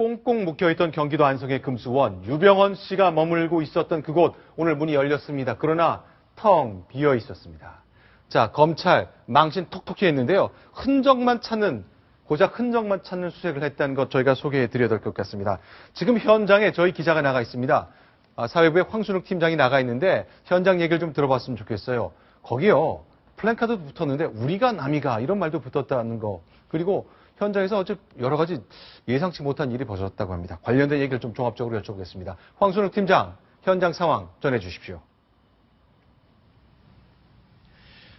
꽁꽁 묶여있던 경기도 안성의 금수원, 유병헌 씨가 머물고 있었던 그곳, 오늘 문이 열렸습니다. 그러나 텅 비어 있었습니다. 자, 검찰 망신 톡톡히 했는데요. 고작 흔적만 찾는 수색을 했다는 것 저희가 소개해드려야 될 것 같습니다. 지금 현장에 저희 기자가 나가 있습니다. 사회부의 황순욱 팀장이 나가 있는데 현장 얘기를 좀 들어봤으면 좋겠어요. 거기요, 플랜카드도 붙었는데 우리가 남이가 이런 말도 붙었다는 거. 그리고 현장에서 어제 여러 가지 예상치 못한 일이 벌어졌다고 합니다. 관련된 얘기를 좀 종합적으로 여쭤보겠습니다. 황순욱 팀장, 현장 상황 전해주십시오.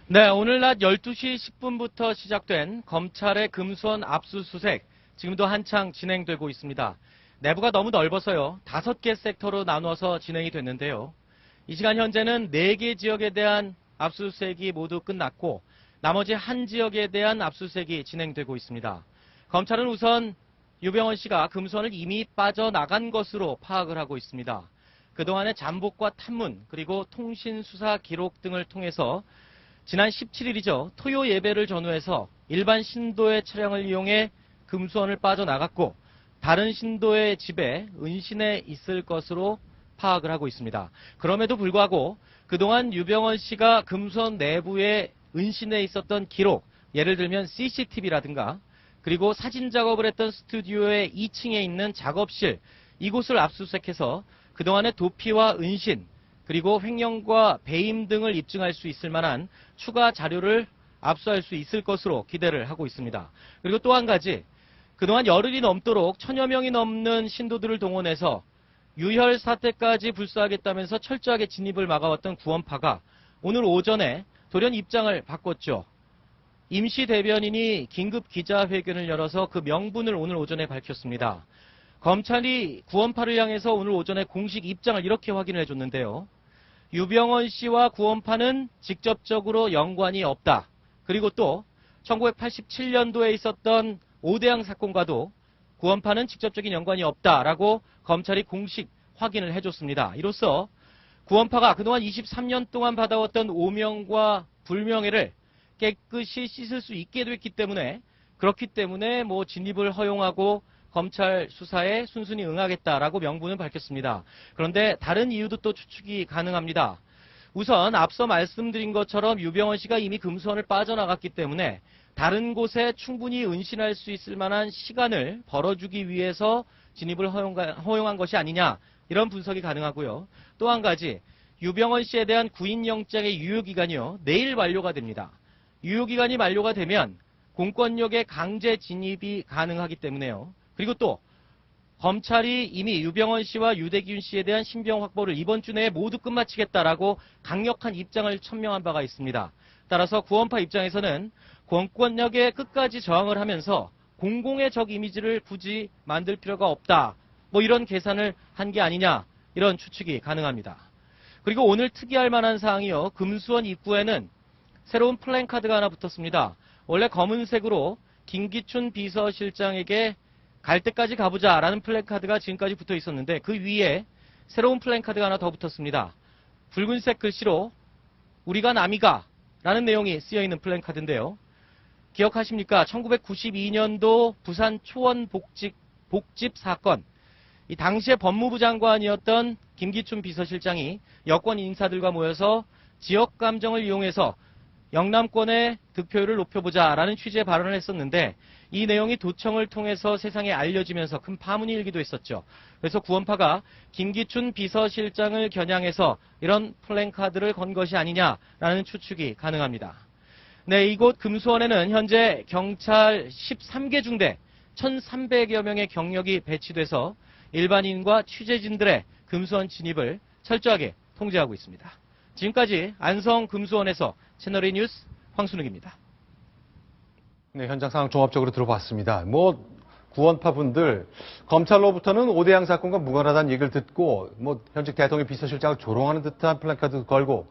네, 오늘 낮 12시 10분부터 시작된 검찰의 금수원 압수수색, 지금도 한창 진행되고 있습니다. 내부가 너무 넓어서요, 5개 섹터로 나누어서 진행이 됐는데요. 이 시간 현재는 4개 지역에 대한 압수수색이 모두 끝났고 나머지 한 지역에 대한 압수수색이 진행되고 있습니다. 검찰은 우선 유병헌 씨가 금수원을 이미 빠져나간 것으로 파악을 하고 있습니다. 그동안의 잠복과 탐문 그리고 통신수사 기록 등을 통해서 지난 17일이죠. 토요 예배를 전후해서 일반 신도의 차량을 이용해 금수원을 빠져나갔고 다른 신도의 집에 은신해 있을 것으로 파악을 하고 있습니다. 그럼에도 불구하고 그동안 유병헌 씨가 금수원 내부에 은신해 있었던 기록, 예를 들면 CCTV라든가 그리고 사진 작업을 했던 스튜디오의 2층에 있는 작업실, 이곳을 압수수색해서 그동안의 도피와 은신, 그리고 횡령과 배임 등을 입증할 수 있을 만한 추가 자료를 압수할 수 있을 것으로 기대를 하고 있습니다. 그리고 또 한 가지, 그동안 열흘이 넘도록 1000여 명이 넘는 신도들을 동원해서 유혈 사태까지 불사하겠다면서 철저하게 진입을 막아왔던 구원파가 오늘 오전에 돌연 입장을 바꿨죠. 임시 대변인이 긴급 기자회견을 열어서 그 명분을 오늘 오전에 밝혔습니다. 검찰이 구원파를 향해서 오늘 오전에 공식 입장을 이렇게 확인을 해줬는데요. 유병헌 씨와 구원파는 직접적으로 연관이 없다. 그리고 또 1987년도에 있었던 오대양 사건과도 구원파는 직접적인 연관이 없다라고 검찰이 공식 확인을 해줬습니다. 이로써 구원파가 그동안 23년 동안 받아왔던 오명과 불명예를 깨끗이 씻을 수 있게 됐기 때문에, 그렇기 때문에 진입을 허용하고 검찰 수사에 순순히 응하겠다라고 명분을 밝혔습니다. 그런데 다른 이유도 또 추측이 가능합니다. 우선 앞서 말씀드린 것처럼 유병헌 씨가 이미 금수원을 빠져나갔기 때문에 다른 곳에 충분히 은신할 수 있을 만한 시간을 벌어주기 위해서 진입을 허용한 것이 아니냐, 이런 분석이 가능하고요. 또 한 가지, 유병헌 씨에 대한 구인영장의 유효기간이요, 내일 만료가 됩니다. 유효기간이 만료가 되면 공권력의 강제 진입이 가능하기 때문에요. 그리고 또 검찰이 이미 유병헌 씨와 유대균 씨에 대한 신병 확보를 이번 주 내에 모두 끝마치겠다라고 강력한 입장을 천명한 바가 있습니다. 따라서 구원파 입장에서는 공권력에 끝까지 저항을 하면서 공공의 적 이미지를 굳이 만들 필요가 없다, 이런 계산을 한 게 아니냐, 이런 추측이 가능합니다. 그리고 오늘 특이할 만한 사항이요, 금수원 입구에는 새로운 플랜카드가 하나 붙었습니다. 원래 검은색으로 김기춘 비서실장에게 갈 때까지 가보자라는 플랜카드가 지금까지 붙어 있었는데 그 위에 새로운 플랜카드가 하나 더 붙었습니다. 붉은색 글씨로 우리가 남이가 라는 내용이 쓰여있는 플랜카드인데요. 기억하십니까? 1992년도 부산 초원 복집 사건, 이 당시에 법무부 장관이었던 김기춘 비서실장이 여권 인사들과 모여서 지역 감정을 이용해서 영남권의 득표율을 높여보자라는 취지의 발언을 했었는데 이 내용이 도청을 통해서 세상에 알려지면서 큰 파문이 일기도 했었죠. 그래서 구원파가 김기춘 비서실장을 겨냥해서 이런 플랜카드를 건 것이 아니냐라는 추측이 가능합니다. 네, 이곳 금수원에는 현재 경찰 13개 중대 1,300여 명의 경력이 배치돼서 일반인과 취재진들의 금수원 진입을 철저하게 통제하고 있습니다. 지금까지 안성 금수원에서 채널A 뉴스 황순욱입니다. 네, 현장 상황 종합적으로 들어봤습니다. 구원파 분들, 검찰로부터는 오대양 사건과 무관하다는 얘기를 듣고, 현직 대통령 비서실장을 조롱하는 듯한 플래카드 걸고,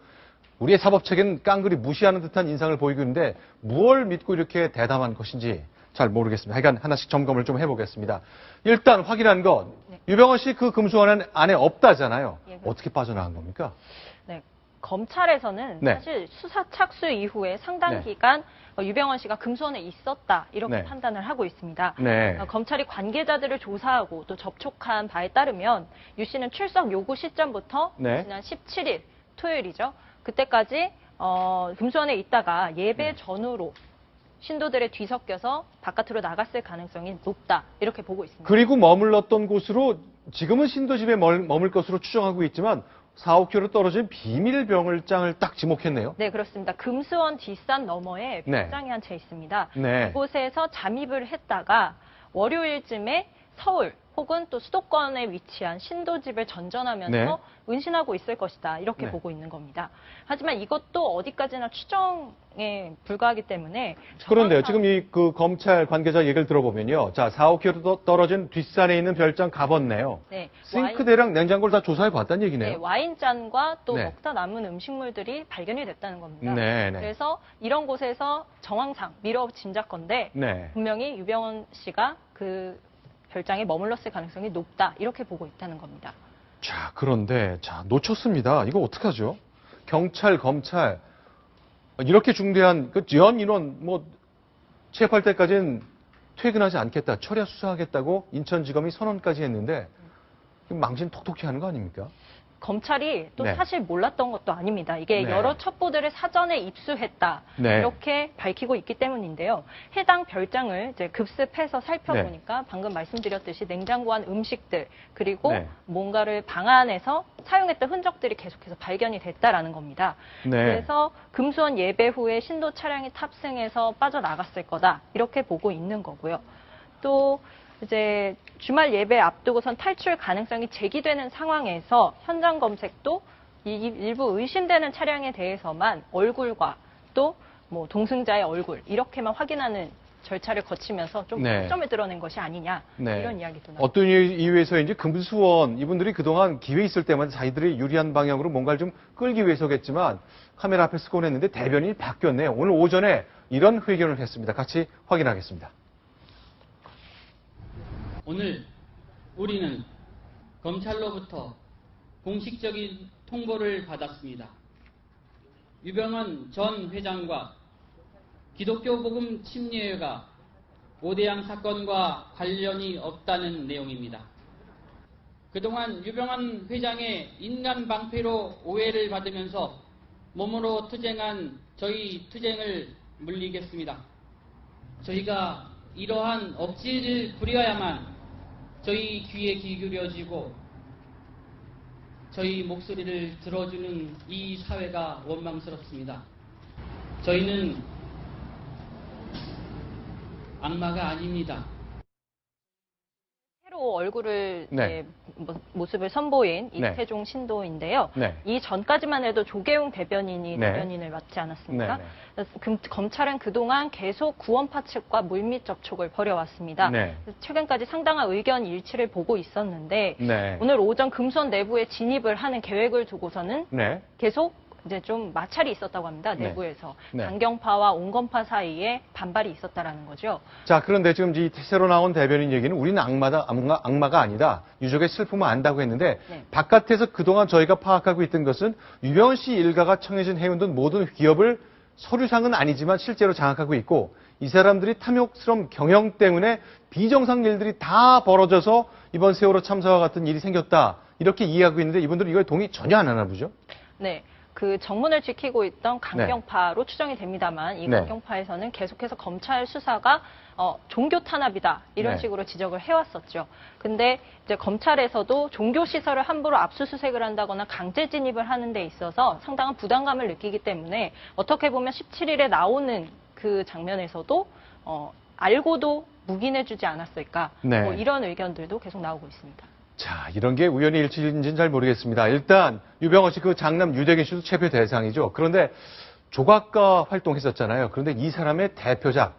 우리의 사법체계는 깡그리 무시하는 듯한 인상을 보이고 있는데, 무엇을 믿고 이렇게 대담한 것인지 잘 모르겠습니다. 하여간 하나씩 점검을 좀 해보겠습니다. 일단 확인한 건, 유병헌 씨 그 금수원 안에 없다잖아요. 어떻게 빠져나간 겁니까? 네. 검찰에서는 네. 사실 수사 착수 이후에 상당 네. 기간 유병헌 씨가 금수원에 있었다 이렇게 네. 판단을 하고 있습니다. 네. 검찰이 관계자들을 조사하고 또 접촉한 바에 따르면 유 씨는 출석 요구 시점부터 네. 지난 17일 토요일이죠. 그때까지 금수원에 있다가 예배 전후로 신도들에 뒤섞여서 바깥으로 나갔을 가능성이 높다 이렇게 보고 있습니다. 그리고 머물렀던 곳으로 지금은 신도집에 머물 것으로 추정하고 있지만 4, 5km 떨어진 비밀 병을장을 딱 지목했네요. 네, 그렇습니다. 금수원 뒷산 너머에 네. 병장이 한 채 있습니다. 네. 이곳에서 잠입을 했다가 월요일쯤에 서울 혹은 또 수도권에 위치한 신도집을 전전하면서 네. 은신하고 있을 것이다. 이렇게 네. 보고 있는 겁니다. 하지만 이것도 어디까지나 추정에 불과하기 때문에 그런데요, 정황상- 지금 이 그 검찰 관계자 얘기를 들어보면요. 자, 4, 5km 떨어진 뒷산에 있는 별장 가봤네요. 네, 싱크대랑 냉장고를 다 조사해 봤다는 얘기네요. 네, 와인잔과 또 네. 먹다 남은 음식물들이 발견이 됐다는 겁니다. 네, 네. 그래서 이런 곳에서 정황상 미뤄 짐작건데 네. 분명히 유병헌 씨가 그 별장에 머물렀을 가능성이 높다 이렇게 보고 있다는 겁니다. 자, 그런데 자, 놓쳤습니다. 이거 어떡하죠? 경찰, 검찰 이렇게 중대한 그 지연 인원 뭐 취업할 때까지는 퇴근하지 않겠다, 철야 수사하겠다고 인천지검이 선언까지 했는데 망신 톡톡히 하는 거 아닙니까? 검찰이 또 네. 사실 몰랐던 것도 아닙니다. 이게 네. 여러 첩보들을 사전에 입수했다 네. 이렇게 밝히고 있기 때문인데요. 해당 별장을 이제 급습해서 살펴보니까 방금 말씀드렸듯이 냉장고한 음식들 그리고 네. 뭔가를 방 안에서 사용했던 흔적들이 계속해서 발견이 됐다라는 겁니다. 네. 그래서 금수원 예배 후에 신도 차량이 탑승해서 빠져나갔을 거다 이렇게 보고 있는 거고요. 또 이제 주말 예배 앞두고선 탈출 가능성이 제기되는 상황에서 현장 검색도 일부 의심되는 차량에 대해서만 얼굴과 또 뭐 동승자의 얼굴 이렇게만 확인하는 절차를 거치면서 좀 네. 초점을 드러낸 것이 아니냐 네. 이런 이야기도 나옵니다. 어떤 이유에서인지 금수원 이분들이 그동안 기회 있을 때마다 자기들이 유리한 방향으로 뭔가를 좀 끌기 위해서겠지만 카메라 앞에 쓰곤 했는데 대변인이 바뀌었네요. 오늘 오전에 이런 회견을 했습니다. 같이 확인하겠습니다. 오늘 우리는 검찰로부터 공식적인 통보를 받았습니다. 유병헌 전 회장과 기독교 복음 침례회가 오대양 사건과 관련이 없다는 내용입니다. 그동안 유병헌 회장의 인간 방패로 오해를 받으면서 몸으로 투쟁한 저희 투쟁을 물리겠습니다. 저희가 이러한 억지를 부려야만 저희 귀에 기울여지고 저희 목소리를 들어주는 이 사회가 원망스럽습니다. 저희는 악마가 아닙니다. 새로 얼굴을 네. 이제 모습을 선보인 네. 이태종 신도인데요. 네. 이 전까지만 해도 조계용 대변인이 네. 대변인을 맡지 않았습니까? 네, 네. 그래서 검찰은 그동안 계속 구원파 측과 물밑 접촉을 벌여왔습니다. 네. 최근까지 상당한 의견 일치를 보고 있었는데 네. 오늘 오전 금수원 내부에 진입을 하는 계획을 두고서는 네. 계속 이제 좀 마찰이 있었다고 합니다. 네. 내부에서 네. 강경파와 온건파 사이에 반발이 있었다라는 거죠. 자, 그런데 지금 이 새로 나온 대변인 얘기는 우리는 악마가 아니다. 유족의 슬픔을 안다고 했는데 네. 바깥에서 그동안 저희가 파악하고 있던 것은 유병헌 씨 일가가 청해진 해운 등 모든 기업을 서류상은 아니지만 실제로 장악하고 있고 이 사람들이 탐욕스러운 경영 때문에 비정상 일들이 다 벌어져서 이번 세월호 참사와 같은 일이 생겼다. 이렇게 이해하고 있는데 이분들은 이거에 동의 전혀 안 하나 보죠? 네. 그 정문을 지키고 있던 강경파로 추정이 됩니다만 이 네. 강경파에서는 계속해서 검찰 수사가 종교 탄압이다 이런 네. 식으로 지적을 해왔었죠. 근데 이제 검찰에서도 종교 시설을 함부로 압수수색을 한다거나 강제 진입을 하는 데 있어서 상당한 부담감을 느끼기 때문에 어떻게 보면 17일에 나오는 그 장면에서도 알고도 묵인해주지 않았을까 네. 뭐 이런 의견들도 계속 나오고 있습니다. 자, 이런 게 우연히 일치인지는 잘 모르겠습니다. 일단 유병헌 씨 그 장남 유대균 씨도 체포 대상이죠. 그런데 조각가 활동했었잖아요. 그런데 이 사람의 대표작,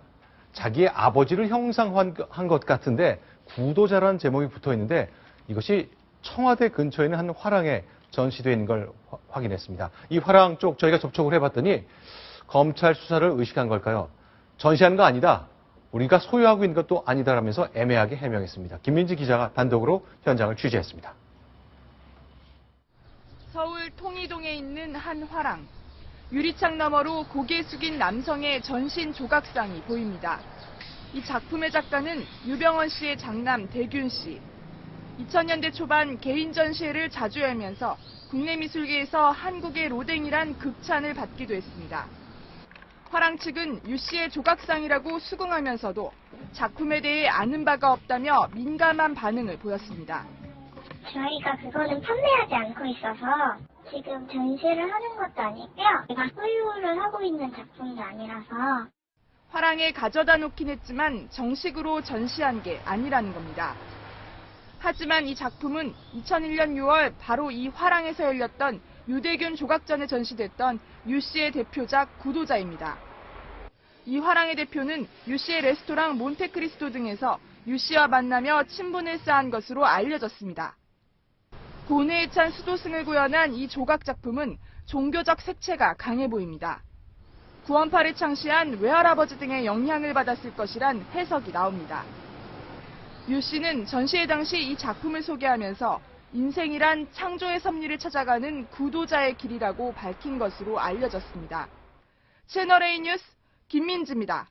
자기의 아버지를 형상한 것 같은데 구도자라는 제목이 붙어 있는데 이것이 청와대 근처에 있는 한 화랑에 전시되어 있는 걸 확인했습니다. 이 화랑 쪽 저희가 접촉을 해봤더니 검찰 수사를 의식한 걸까요? 전시하는 거 아니다. 우리가 소유하고 있는 것도 아니다라면서 애매하게 해명했습니다. 김민지 기자가 단독으로 현장을 취재했습니다. 서울 통이동에 있는 한 화랑. 유리창 너머로 고개 숙인 남성의 전신 조각상이 보입니다. 이 작품의 작가는 유병헌 씨의 장남 대균 씨. 2000년대 초반 개인 전시회를 자주 열면서 국내 미술계에서 한국의 로댕이란 극찬을 받기도 했습니다. 화랑 측은 유 씨의 조각상이라고 수긍하면서도 작품에 대해 아는 바가 없다며 민감한 반응을 보였습니다. 저희가 그거는 판매하지 않고 있어서 지금 전시를 하는 것도 아니고요. 제가 소유를 하고 있는 작품도 아니라서. 화랑에 가져다 놓긴 했지만 정식으로 전시한 게 아니라는 겁니다. 하지만 이 작품은 2001년 6월 바로 이 화랑에서 열렸던 유대균 조각전에 전시됐던 유 씨의 대표작 구도자입니다. 이 화랑의 대표는 유 씨의 레스토랑 몬테크리스토 등에서 유 씨와 만나며 친분을 쌓은 것으로 알려졌습니다. 고뇌에 찬 수도승을 구현한 이 조각 작품은 종교적 색채가 강해 보입니다. 구원파를 창시한 외할아버지 등의 영향을 받았을 것이란 해석이 나옵니다. 유 씨는 전시회 당시 이 작품을 소개하면서 인생이란 창조의 섭리를 찾아가는 구도자의 길이라고 밝힌 것으로 알려졌습니다. 채널A 뉴스 김민지입니다.